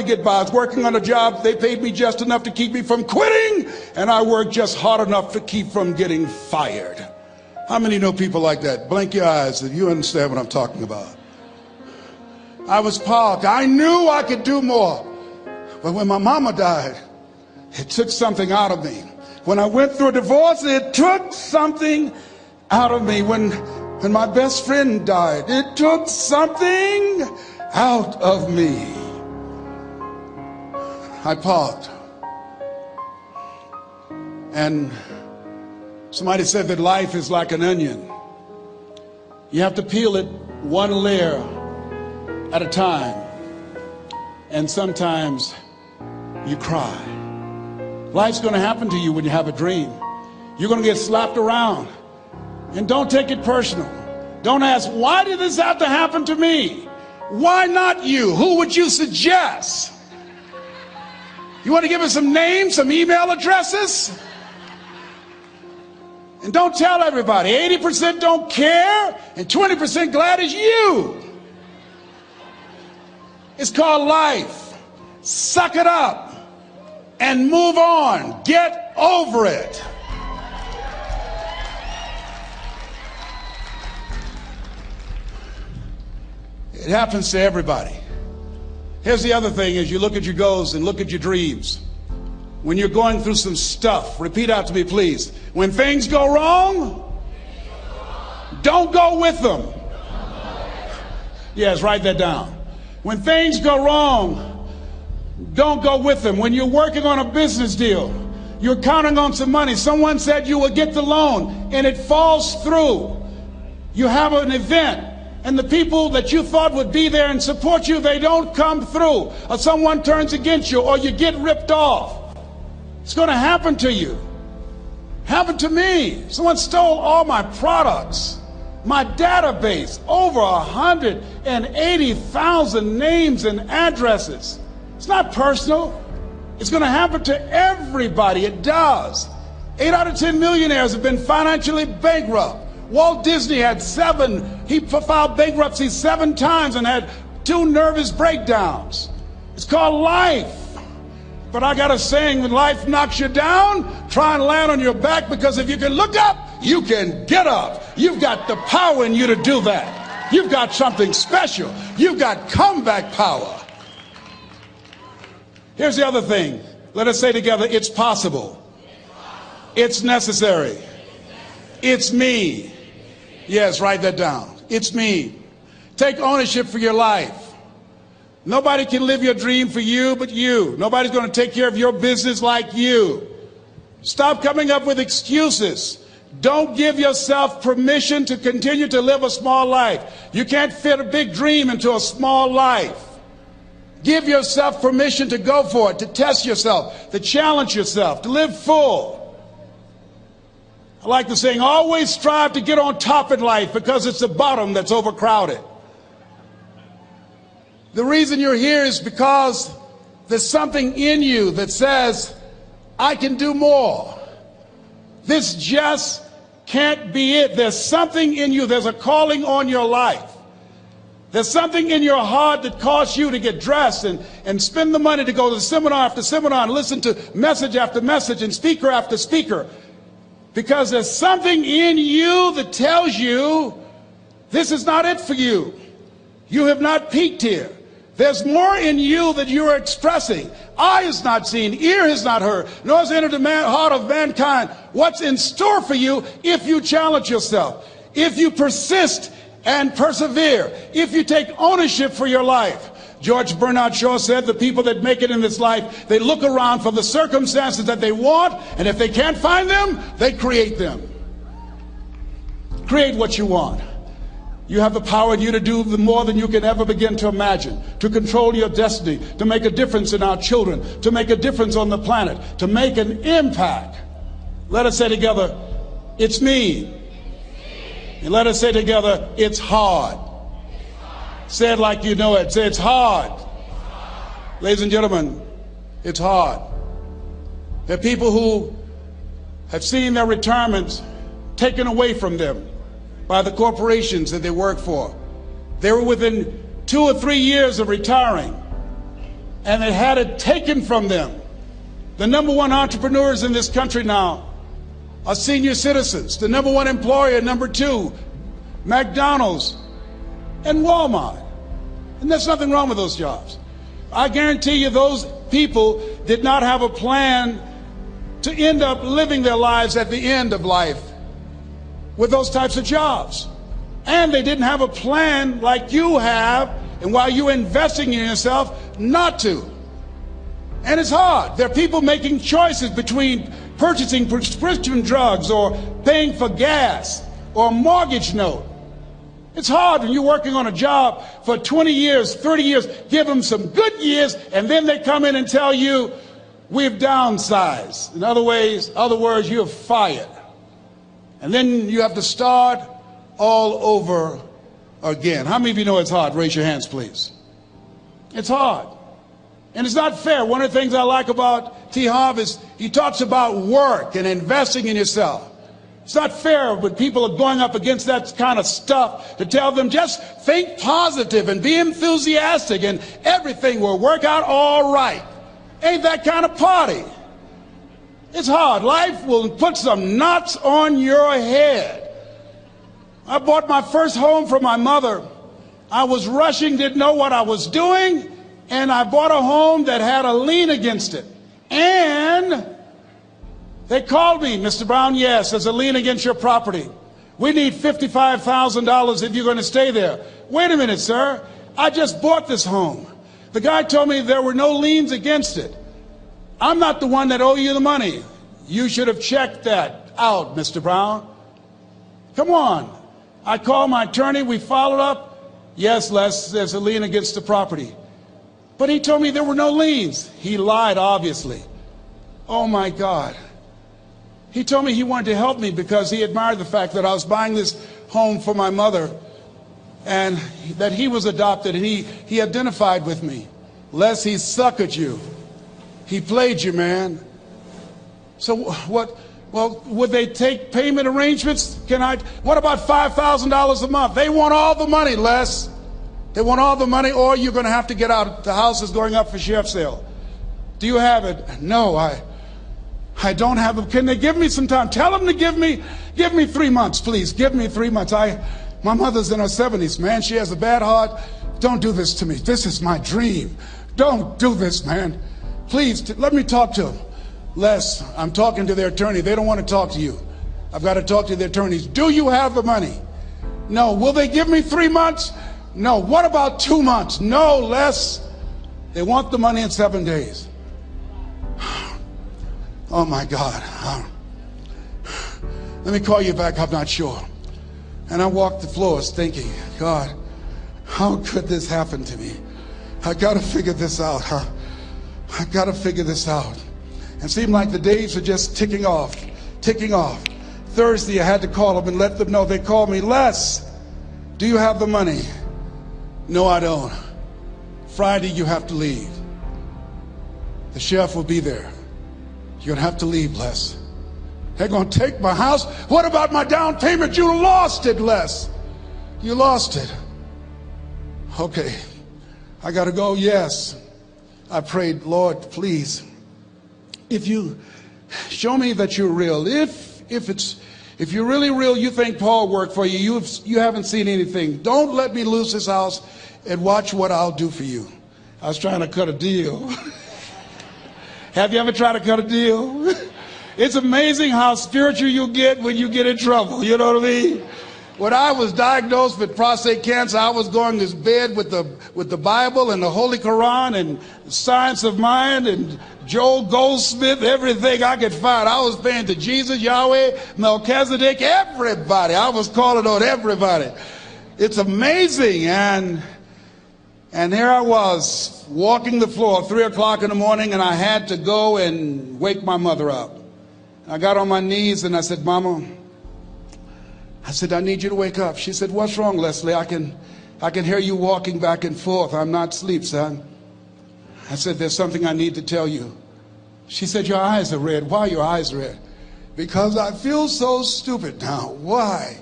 get by. I was working on a job. They paid me just enough to keep me from quitting, and I worked just hard enough to keep from getting fired. How many know people like that? Blink your eyes if you understand what I'm talking about. I was powerful. I knew I could do more. But when my mama died, it took something out of me. When I went through a divorce, it took something out of me. When my best friend died, it took something out of me. I paused. And somebody said that life is like an onion. You have to peel it one layer at a time. And sometimes you cry. Life's going to happen to you when you have a dream. You're going to get slapped around. And don't take it personal. Don't ask, why did this have to happen to me? Why not you? Who would you suggest? You want to give us some names, some email addresses? And don't tell everybody. 80% don't care and 20% glad it's you. It's called life. Suck it up and move on. Get over it. It happens to everybody. Here's the other thing: as you look at your goals and look at your dreams, when you're going through some stuff, repeat out to me, please. When things go wrong, don't go with them. Yes, write that down. When things go wrong, don't go with them. When you're working on a business deal, you're counting on some money. Someone said you will get the loan and it falls through. You have an event and the people that you thought would be there and support you, they don't come through. Or someone turns against you, or you get ripped off. It's going to happen to you. Happened to me. Someone stole all my products, my database, over 180,000 names and addresses. It's not personal. It's going to happen to everybody. It does. 8 out of 10 millionaires have been financially bankrupt. Walt Disney had he filed bankruptcy 7 times and had 2 nervous breakdowns. It's called life. But I got a saying: when life knocks you down, try and land on your back, because if you can look up, you can get up. You've got the power in you to do that. You've got something special. You've got comeback power. Here's the other thing. Let us say together, it's possible. It's necessary. It's me. Yes, write that down. It's me. Take ownership for your life. Nobody can live your dream for you but you. Nobody's going to take care of your business like you. Stop coming up with excuses. Don't give yourself permission to continue to live a small life. You can't fit a big dream into a small life. Give yourself permission to go for it, to test yourself, to challenge yourself, to live full. I like the saying, always strive to get on top in life, because it's the bottom that's overcrowded. The reason you're here is because there's something in you that says, I can do more. This just can't be it. There's something in you. There's a calling on your life. There's something in your heart that caused you to get dressed and spend the money to go to seminar after seminar and listen to message after message and speaker after speaker. Because there's something in you that tells you this is not it for you. You have not peaked here. There's more in you that you are expressing. Eye has not seen, ear has not heard, nor has entered the heart of mankind what's in store for you if you challenge yourself, if you persist and persevere, if you take ownership for your life. George Bernard Shaw said the people that make it in this life, they look around for the circumstances that they want, and if they can't find them, they create them. Create what you want. You have the power in you to do more than you can ever begin to imagine, to control your destiny, to make a difference in our children, to make a difference on the planet, to make an impact. Let us say together, it's me. And let us say together, it's hard. Say it like you know it. Say, it's hard. Ladies and gentlemen, it's hard. There are people who have seen their retirements taken away from them by the corporations that they work for. They were within 2 or 3 years of retiring, and they had it taken from them. The number one entrepreneurs in this country now are senior citizens. The number one employer, number two, McDonald's and Walmart. And there's nothing wrong with those jobs. I guarantee you those people did not have a plan to end up living their lives at the end of life with those types of jobs. And they didn't have a plan like you have, and while you're investing in yourself, not to. And it's hard. There are people making choices between purchasing prescription drugs or paying for gas or a mortgage note. It's hard when you're working on a job for 20 years, 30 years, give them some good years, and then they come in and tell you, we've downsized. In other words, you're fired. And then you have to start all over again. How many of you know it's hard? Raise your hands, please. It's hard. And it's not fair. One of the things I like about T. Harv is he talks about work and investing in yourself. It's not fair when people are going up against that kind of stuff to tell them just think positive and be enthusiastic and everything will work out all right. Ain't that kind of party. It's hard. Life will put some knots on your head. I bought my first home for my mother. I was rushing, didn't know what I was doing, and I bought a home that had a lien against it. And they called me, Mr. Brown, yes, there's a lien against your property. We need $55,000 if you're going to stay there. Wait a minute, sir. I just bought this home. The guy told me there were no liens against it. I'm not the one that owe you the money. You should have checked that out, Mr. Brown. Come on. I called my attorney. We followed up. Yes, Les, there's a lien against the property. But he told me there were no liens. He lied, obviously. Oh, my God. He told me he wanted to help me because he admired the fact that I was buying this home for my mother and that he was adopted, and he identified with me. Les, he suckered you. He played you, man. So what? Well, would they take payment arrangements? What about $5,000 a month? They want all the money, Les. They want all the money, or you're going to have to get out. The house is going up for sheriff's sale. Do you have it? No, I don't have it. Can they give me some time? Tell them to give me 3 months, please. Give me 3 months. My mother's in her 70s, man. She has a bad heart. Don't do this to me. This is my dream. Don't do this, man. Please, let me talk to them. Les, I'm talking to their attorney. They don't want to talk to you. I've got to talk to their attorneys. Do you have the money? No. Will they give me 3 months? No. What about 2 months? No, Les. They want the money in 7 days. Oh, my God. Let me call you back. I'm not sure. And I walked the floors thinking, God, how could this happen to me? I got to figure this out. I got to figure this out. And it seemed like the days were just ticking off. Thursday, I had to call them and let them know. They called me, Les, do you have the money? No, I don't. Friday, you have to leave. The sheriff will be there. You're going to have to leave, Les. They're going to take my house. What about my down payment? You lost it, Les. You lost it. Okay. I got to go. Yes. I prayed, Lord, please, if you show me that you're real, if you're really real, you think Paul worked for you, you haven't seen anything. Don't let me lose this house and watch what I'll do for you. I was trying to cut a deal. Have you ever tried to cut a deal? It's amazing how spiritual you get when you get in trouble. You know what I mean? When I was diagnosed with prostate cancer, I was going to bed with the Bible and the Holy Quran and Science of Mind and Joel Goldsmith, everything I could find. I was paying to Jesus, Yahweh, Melchizedek, everybody. I was calling on everybody. It's amazing. And here I was walking the floor, 3 o'clock in the morning, and I had to go and wake my mother up. I got on my knees and I said, Mama, I said, I need you to wake up. She said, what's wrong, Leslie? I can hear you walking back and forth. I'm not asleep, son. I said, there's something I need to tell you. She said, your eyes are red. Why are your eyes red? Because I feel so stupid now. Why?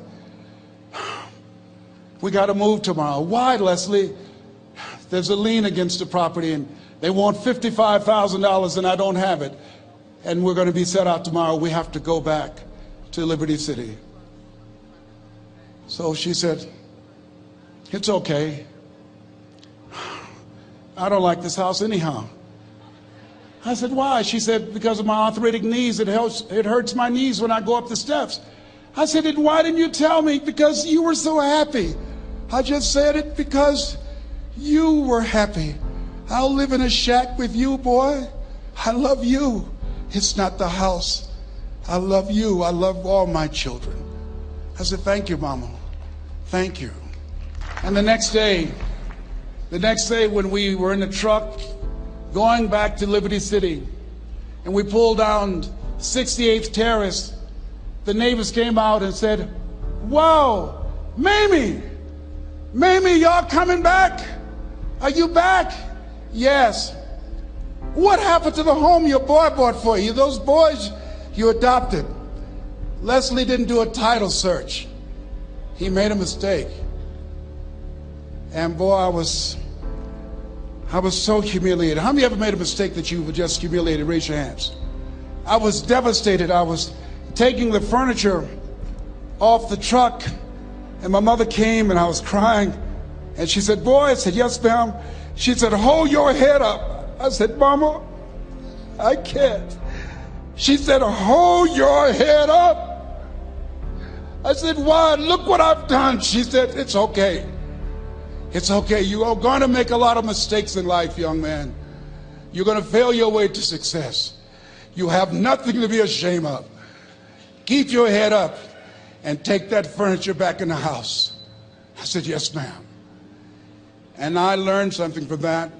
We got to move tomorrow. Why, Leslie? There's a lien against the property, and They want $55,000 and I don't have it. And we're going to be set out tomorrow. We have to go back to Liberty City. So she said, it's okay. I don't like this house anyhow. I said, why? She said, because of my arthritic knees, it hurts my knees when I go up the steps. I said, then why didn't you tell me? Because you were so happy. I just said it because you were happy. I'll live in a shack with you, boy. I love you. It's not the house. I love you. I love all my children. I said, thank you, Mama. Thank you. And the next day when we were in the truck going back to Liberty City and we pulled down 68th Terrace, the neighbors came out and said, wow, Mamie, y'all coming back? Are you back? Yes. What happened to the home your boy bought for you? Those boys you adopted. Leslie didn't do a title search. He made a mistake. And boy, I was so humiliated. How many ever made a mistake that you were just humiliated? Raise your hands. I was devastated. I was taking the furniture off the truck, and my mother came and I was crying. And she said, boy, I said, yes, ma'am. She said, hold your head up. I said, Mama, I can't. She said, hold your head up. I said, why? Look what I've done. She said, it's okay. It's okay. You are going to make a lot of mistakes in life, young man. You're going to fail your way to success. You have nothing to be ashamed of. Keep your head up and take that furniture back in the house. I said, yes, ma'am. And I learned something from that.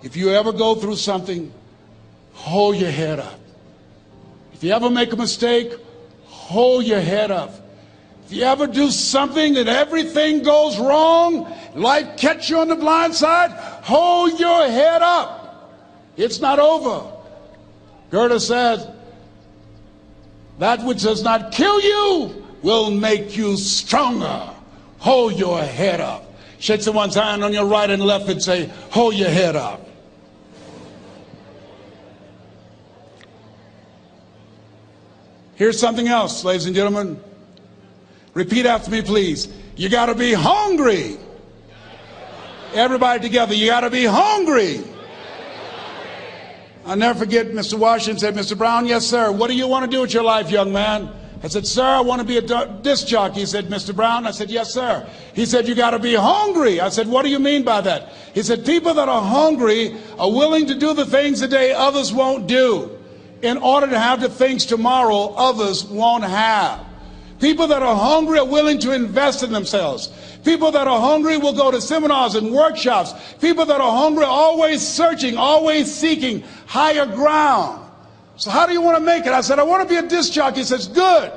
If you ever go through something, hold your head up. If you ever make a mistake, hold your head up. If you ever do something that everything goes wrong, life catch you on the blind side, hold your head up. It's not over. Goethe said, that which does not kill you will make you stronger. Hold your head up. Shake someone's hand on your right and left and say, hold your head up. Here's something else, ladies and gentlemen. Repeat after me, please. You got to be hungry. Everybody together, you got to be hungry. I'll never forget Mr. Washington said, Mr. Brown, yes, sir. What do you want to do with your life, young man? I said, sir, I want to be a disc jockey. He said, Mr. Brown? I said, yes, sir. He said, you got to be hungry. I said, what do you mean by that? He said, people that are hungry are willing to do the things today others won't do in order to have the things tomorrow others won't have. People that are hungry are willing to invest in themselves. People that are hungry will go to seminars and workshops. People that are hungry are always searching, always seeking higher ground. So how do you want to make it? I said, I want to be a disc jockey. He says, good.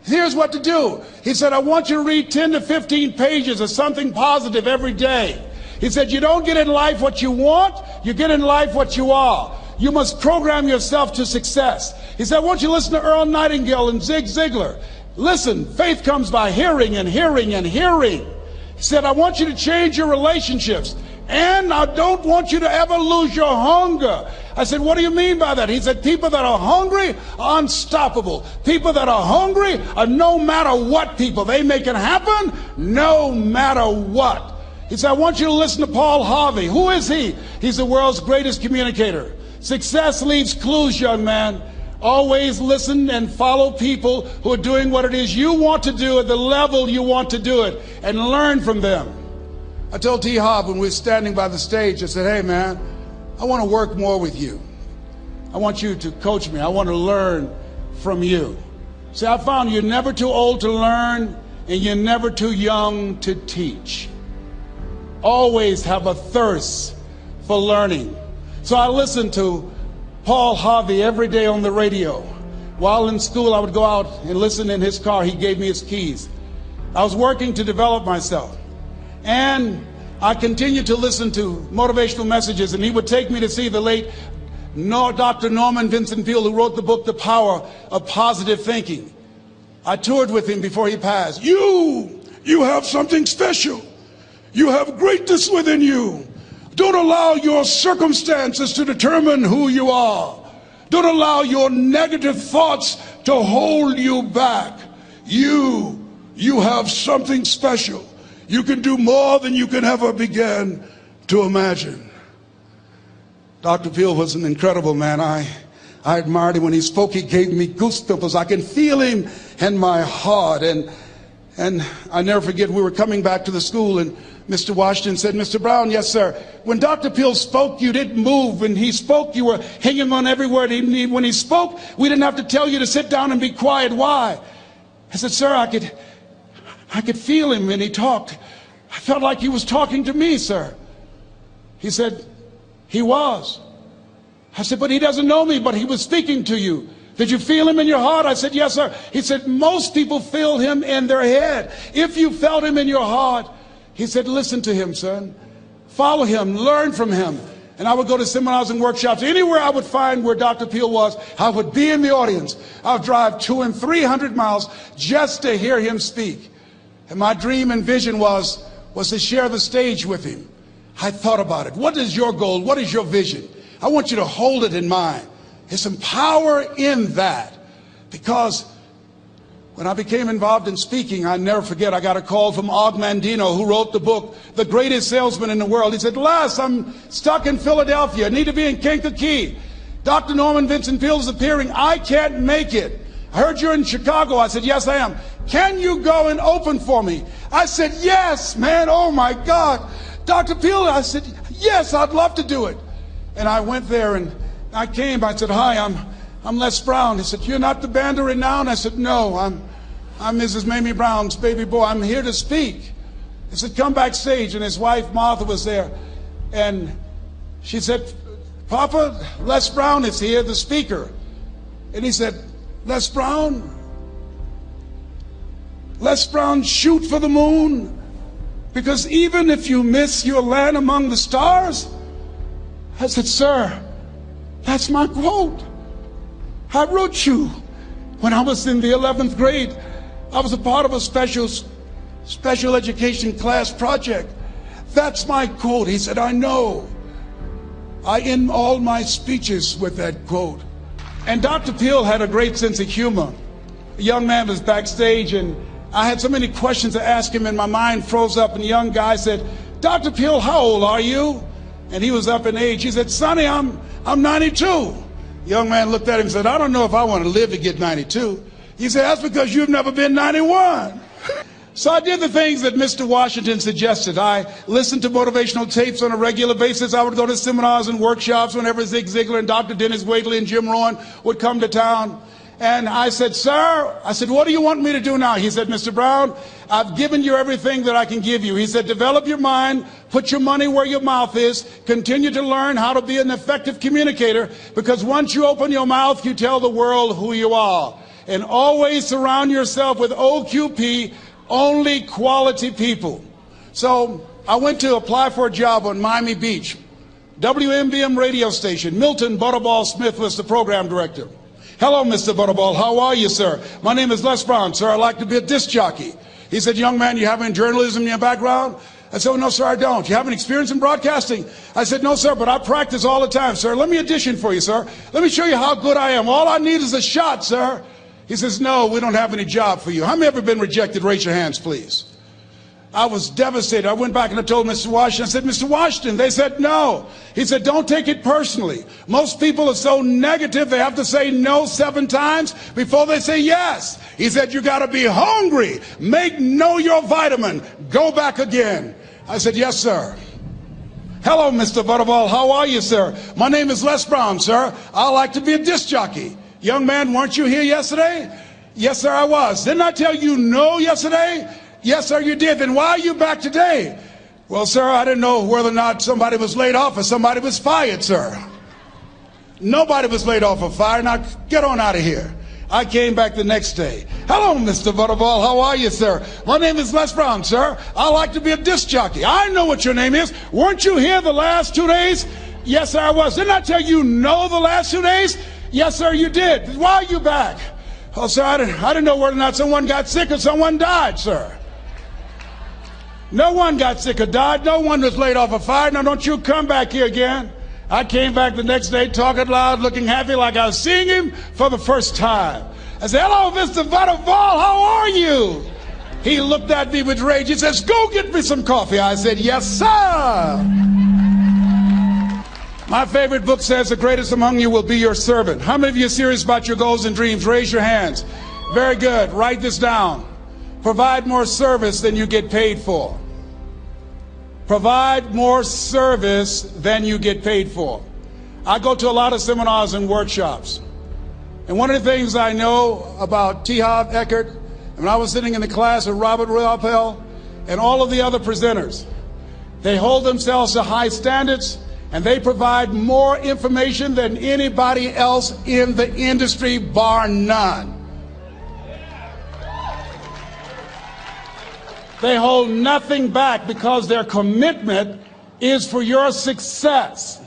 Here's what to do. He said, I want you to read 10 to 15 pages of something positive every day. He said, you don't get in life what you want, you get in life what you are. You must program yourself to success. He said, I want you to listen to Earl Nightingale and Zig Ziglar. Listen, faith comes by hearing and hearing and hearing. He said, I want you to change your relationships. And I don't want you to ever lose your hunger. I said, what do you mean by that? He said, people that are hungry are unstoppable. People that are hungry are no matter what people. They make it happen no matter what. He said, I want you to listen to Paul Harvey. Who is he? He's the world's greatest communicator. Success leaves clues, young man. Always listen and follow people who are doing what it is you want to do at the level you want to do it and learn from them. I told T. Hobb when we were standing by the stage, I said, hey man, I want to work more with you. I want you to coach me. I want to learn from you. See, I found you're never too old to learn and you're never too young to teach. Always have a thirst for learning. So I listened to Paul Harvey every day on the radio. While in school, I would go out and listen in his car. He gave me his keys. I was working to develop myself. And I continued to listen to motivational messages, and he would take me to see the late Dr. Norman Vincent Peale, who wrote the book, The Power of Positive Thinking. I toured with him before he passed. You have something special. You have greatness within you. Don't allow your circumstances to determine who you are. Don't allow your negative thoughts to hold you back. You have something special. You can do more than you can ever begin to imagine. Dr. Peel was an incredible man. I admired him when he spoke. He gave me goosebumps. I can feel him in my heart. And I never forget, we were coming back to the school and Mr. Washington said, Mr. Brown, yes, sir. When Dr. Peel spoke, you didn't move. When he spoke, you were hanging on every word. When he spoke, we didn't have to tell you to sit down and be quiet. Why? I said, sir, I could feel him when he talked. I felt like he was talking to me, sir. He said, he was. I said, but he doesn't know me, but he was speaking to you. Did you feel him in your heart? I said, yes, sir. He said, most people feel him in their head. If you felt him in your heart, he said, listen to him, son. Follow him, learn from him. And I would go to seminars and workshops. Anywhere I would find where Dr. Peel was, I would be in the audience. I would drive 200 and 300 miles just to hear him speak. And my dream and vision was to share the stage with him. I thought about it. What is your goal? What is your vision? I want you to hold it in mind. There's some power in that. Because when I became involved in speaking, I never forget, I got a call from Og Mandino, who wrote the book, The Greatest Salesman in the World. He said, Les, I'm stuck in Philadelphia. I need to be in Kankakee. Dr. Norman Vincent Peale is appearing. I can't make it. I heard you're in Chicago. I said, yes, I am. Can you go and open for me? I said, yes, man. Oh, my God. Dr. Peale, I said, yes, I'd love to do it. And I went there and I came. I said, hi, I'm Les Brown. He said, you're not the band of renown? I said, no, I'm Mrs. Mamie Brown's baby boy. I'm here to speak. He said, come backstage. And his wife, Martha, was there. And she said, Papa, Les Brown is here, the speaker. And he said, Les Brown, shoot for the moon. Because even if you miss, you'll land among the stars. I said, sir, that's my quote. I wrote you when I was in the 11th grade. I was a part of a special education class project. That's my quote. He said, I know. I end all my speeches with that quote. And Dr. Peel had a great sense of humor. A young man was backstage and I had so many questions to ask him and my mind froze up, and the young guy said, Dr. Peel, how old are you? And he was up in age. He said, Sonny, I'm 92. The young man looked at him and said, I don't know if I want to live to get 92. He said, that's because you've never been 91. So I did the things that Mr. Washington suggested. I listened to motivational tapes on a regular basis. I would go to seminars and workshops whenever Zig Ziglar and Dr. Dennis Waitley and Jim Rohn would come to town. And I said, sir, what do you want me to do now? He said, Mr. Brown, I've given you everything that I can give you. He said, develop your mind, put your money where your mouth is, continue to learn how to be an effective communicator, because once you open your mouth, you tell the world who you are. And always surround yourself with OQP, only quality people. So I went to apply for a job on Miami Beach. WMBM radio station. Milton Butterball Smith was the program director. Hello, Mr. Butterball. How are you, sir? My name is Les Brown, sir. I'd like to be a disc jockey. He said, young man, you have any journalism in your background? I said, oh, no, sir, I don't. You have any experience in broadcasting? I said, no, sir, but I practice all the time, sir. Let me audition for you, sir. Let me show you how good I am. All I need is a shot, sir. He says, no, we don't have any job for you. How many ever been rejected? Raise your hands, please. I was devastated. I went back and I told Mr. Washington, I said, Mr. Washington, they said no. He said, don't take it personally. Most people are so negative, they have to say no 7 times before they say yes. He said, you got to be hungry. Know your vitamin. Go back again. I said, yes, sir. Hello, Mr. Butterball. How are you, sir? My name is Les Brown, sir. I like to be a disc jockey. Young man, weren't you here yesterday? Yes, sir, I was. Didn't I tell you no yesterday? Yes, sir, you did. Then why are you back today? Well, sir, I didn't know whether or not somebody was laid off or somebody was fired, sir. Nobody was laid off or fired. Now, get on out of here. I came back the next day. Hello, Mr. Butterball. How are you, sir? My name is Les Brown, sir. I like to be a disc jockey. I know what your name is. Weren't you here the last 2 days? Yes, sir, I was. Didn't I tell you no the last 2 days? Yes, sir, you did. Why are you back? Oh, sir, I didn't know whether or not someone got sick or someone died, sir. No one got sick or died. No one was laid off a fire. Now don't you come back here again. I came back the next day talking loud, looking happy like I was seeing him for the first time. I said, hello, Mr. Butterball, how are you? He looked at me with rage. He says, go get me some coffee. I said, yes, sir. My favorite book says, the greatest among you will be your servant. How many of you are serious about your goals and dreams? Raise your hands. Very good. Write this down. Provide more service than you get paid for. Provide more service than you get paid for. I go to a lot of seminars and workshops. And one of the things I know about T. Harv Eckert, when I was sitting in the class with Robert Ruppel and all of the other presenters, they hold themselves to high standards and they provide more information than anybody else in the industry, bar none. They hold nothing back because their commitment is for your success.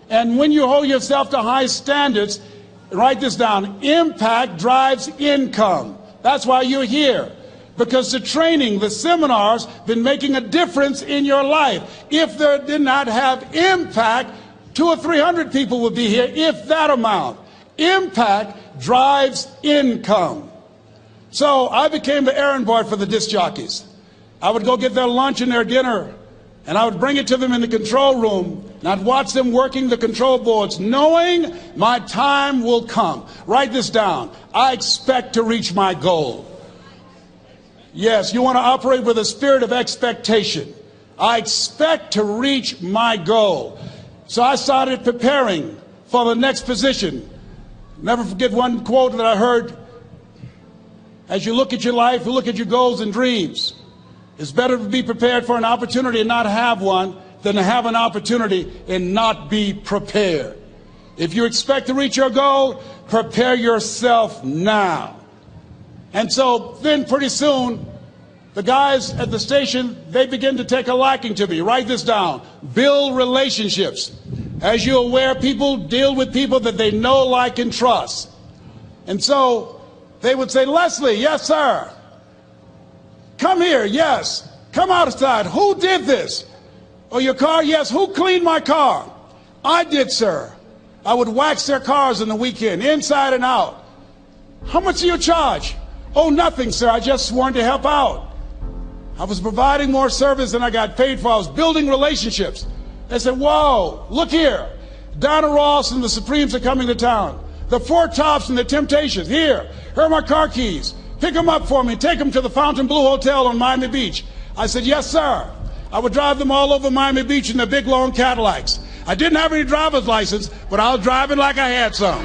And when you hold yourself to high standards, write this down, impact drives income. That's why you're here. Because the training, the seminars, been making a difference in your life. If they did not have impact, 200 or 300 people would be here, if that amount. Impact drives income. So I became the errand boy for the disc jockeys. I would go get their lunch and their dinner, and I would bring it to them in the control room, and I'd watch them working the control boards, knowing my time will come. Write this down. I expect to reach my goal. Yes, you want to operate with a spirit of expectation. I expect to reach my goal. So I started preparing for the next position. Never forget one quote that I heard. As you look at your life, you look at your goals and dreams. It's better to be prepared for an opportunity and not have one than to have an opportunity and not be prepared. If you expect to reach your goal, prepare yourself now. And so then pretty soon, the guys at the station, they begin to take a liking to me. Write this down. Build relationships. As you're aware, people deal with people that they know, like, and trust. And so they would say, Leslie, yes, sir. Come here, yes. Come outside. Who did this? Oh, your car? Yes. Who cleaned my car? I did, sir. I would wax their cars on the weekend, inside and out. How much do you charge? Oh, nothing, sir. I just wanted to help out. I was providing more service than I got paid for. I was building relationships. They said, whoa, look here. Donna Ross and the Supremes are coming to town. The Four Tops and the Temptations. Here are my car keys. Pick them up for me. Take them to the Fontainebleau Hotel on Miami Beach. I said, yes, sir. I would drive them all over Miami Beach in their big, long Cadillacs. I didn't have any driver's license, but I was driving like I had some.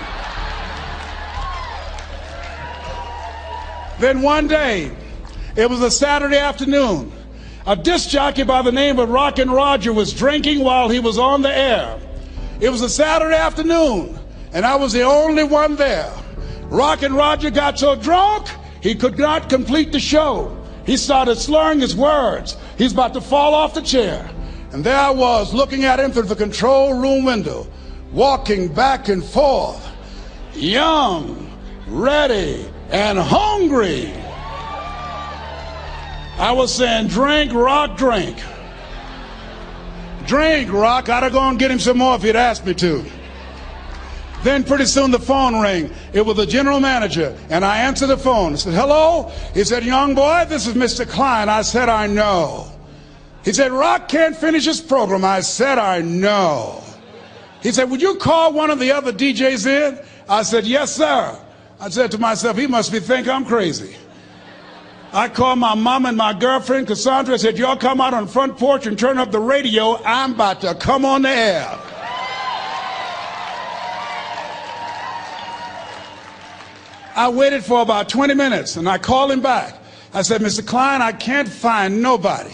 Then one day, it was a Saturday afternoon. A disc jockey by the name of Rockin' Roger was drinking while he was on the air. It was a Saturday afternoon, and I was the only one there. Rockin' Roger got so drunk, he could not complete the show. He started slurring his words. He's about to fall off the chair. And there I was, looking at him through the control room window, walking back and forth, young, ready, and hungry. I was saying, drink, Rock, drink. Drink, Rock. I'd have gone and get him some more if he'd asked me to. Then pretty soon the phone rang. It was the general manager, and I answered the phone. I said, hello? He said, young boy, this is Mr. Klein. I said, I know. He said, Rock can't finish his program. I said, I know. He said, would you call one of the other DJs in? I said, yes, sir. I said to myself, he must think I'm crazy. I called my mom and my girlfriend, Cassandra. I said, y'all come out on the front porch and turn up the radio. I'm about to come on the air. I waited for about 20 minutes, and I called him back. I said, Mr. Klein, I can't find nobody.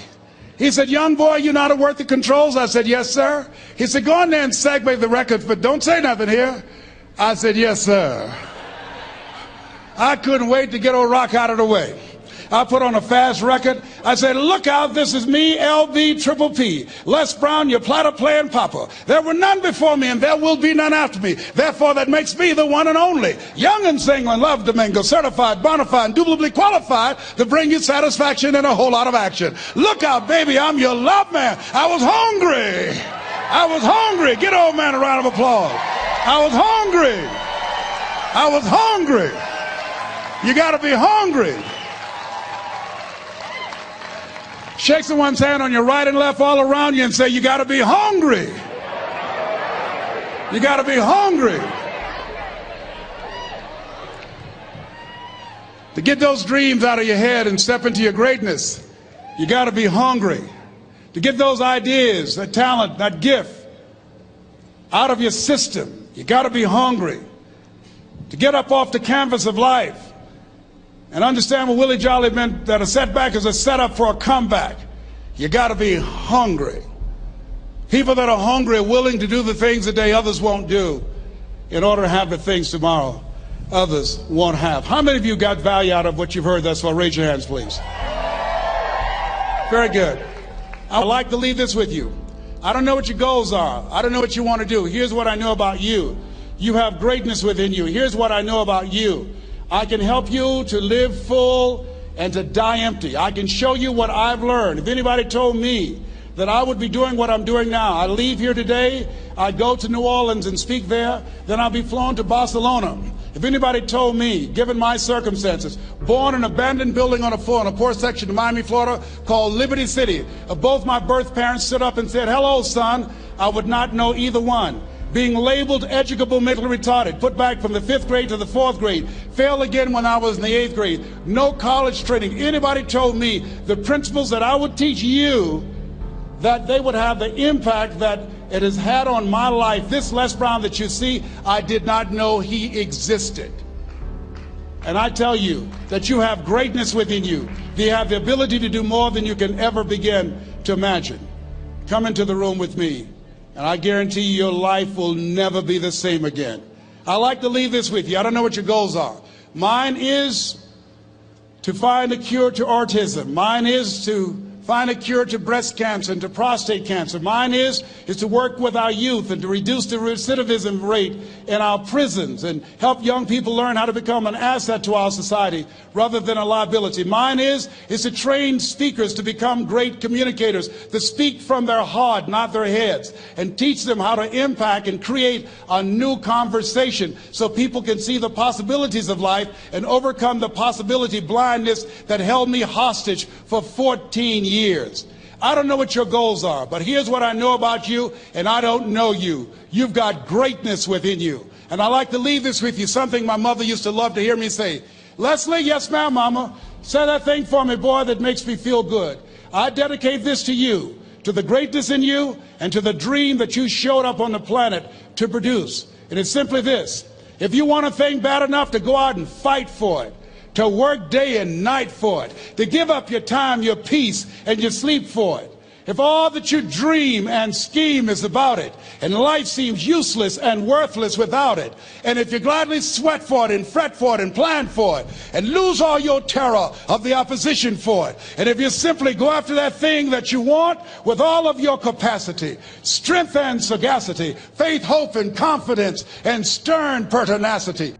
He said, young boy, you know how to work the controls? I said, yes, sir. He said, go in there and segue the records, but don't say nothing here. I said, yes, sir. I couldn't wait to get old Rock out of the way. I put on a fast record. I said, look out, this is me, LB Triple P. Les Brown, your platter playing papa. There were none before me and there will be none after me. Therefore, that makes me the one and only. Young and single and love Domingo, certified, bona fide, indubitably qualified to bring you satisfaction and a whole lot of action. Look out, baby, I'm your love man. I was hungry. I was hungry. Get old man a round of applause. I was hungry. I was hungry. You got to be hungry. Shake someone's hand on your right and left all around you and say, you got to be hungry. You got to be hungry. To get those dreams out of your head and step into your greatness, you got to be hungry. To get those ideas, that talent, that gift out of your system, you got to be hungry. To get up off the canvas of life and understand what Willie Jolly meant, that a setback is a setup for a comeback. You got to be hungry. People that are hungry are willing to do the things today others won't do in order to have the things tomorrow others won't have. How many of you got value out of what you've heard thus far? Raise your hands, please. Very good. I would like to leave this with you. I don't know what your goals are. I don't know what you want to do. Here's what I know about you. You have greatness within you. Here's what I know about you. I can help you to live full and to die empty. I can show you what I've learned. If anybody told me that I would be doing what I'm doing now, I leave here today, I go to New Orleans and speak there, then I'll be flown to Barcelona. If anybody told me, given my circumstances, born in an abandoned building on a poor section of Miami, Florida, called Liberty City, both my birth parents stood up and said, hello, son, I would not know either one. Being labeled educable mentally retarded, put back from the 5th grade to the 4th grade, failed again when I was in the 8th grade, no college training. Anybody told me the principles that I would teach you, that they would have the impact that it has had on my life. This Les Brown that you see, I did not know he existed. And I tell you that you have greatness within you. You have the ability to do more than you can ever begin to imagine. Come into the room with me, and I guarantee you your life will never be the same again. I like to leave this with you. I don't know what your goals are. Mine is to find a cure to autism. Mine is to find a cure to breast cancer and to prostate cancer. Mine is to work with our youth and to reduce the recidivism rate in our prisons and help young people learn how to become an asset to our society rather than a liability. Mine is to train speakers to become great communicators, to speak from their heart, not their heads, and teach them how to impact and create a new conversation so people can see the possibilities of life and overcome the possibility blindness that held me hostage for 14 years. I don't know what your goals are, but here's what I know about you, and I don't know you. You've got greatness within you. And I like to leave this with you, something my mother used to love to hear me say. Leslie, yes ma'am, mama, say that thing for me, boy, that makes me feel good. I dedicate this to you, to the greatness in you, and to the dream that you showed up on the planet to produce. And it's simply this: if you want a thing bad enough to go out and fight for it, to work day and night for it, to give up your time, your peace, and your sleep for it. If all that you dream and scheme is about it, and life seems useless and worthless without it, and if you gladly sweat for it and fret for it and plan for it, and lose all your terror of the opposition for it, and if you simply go after that thing that you want with all of your capacity, strength and sagacity, faith, hope, and confidence, and stern pertinacity,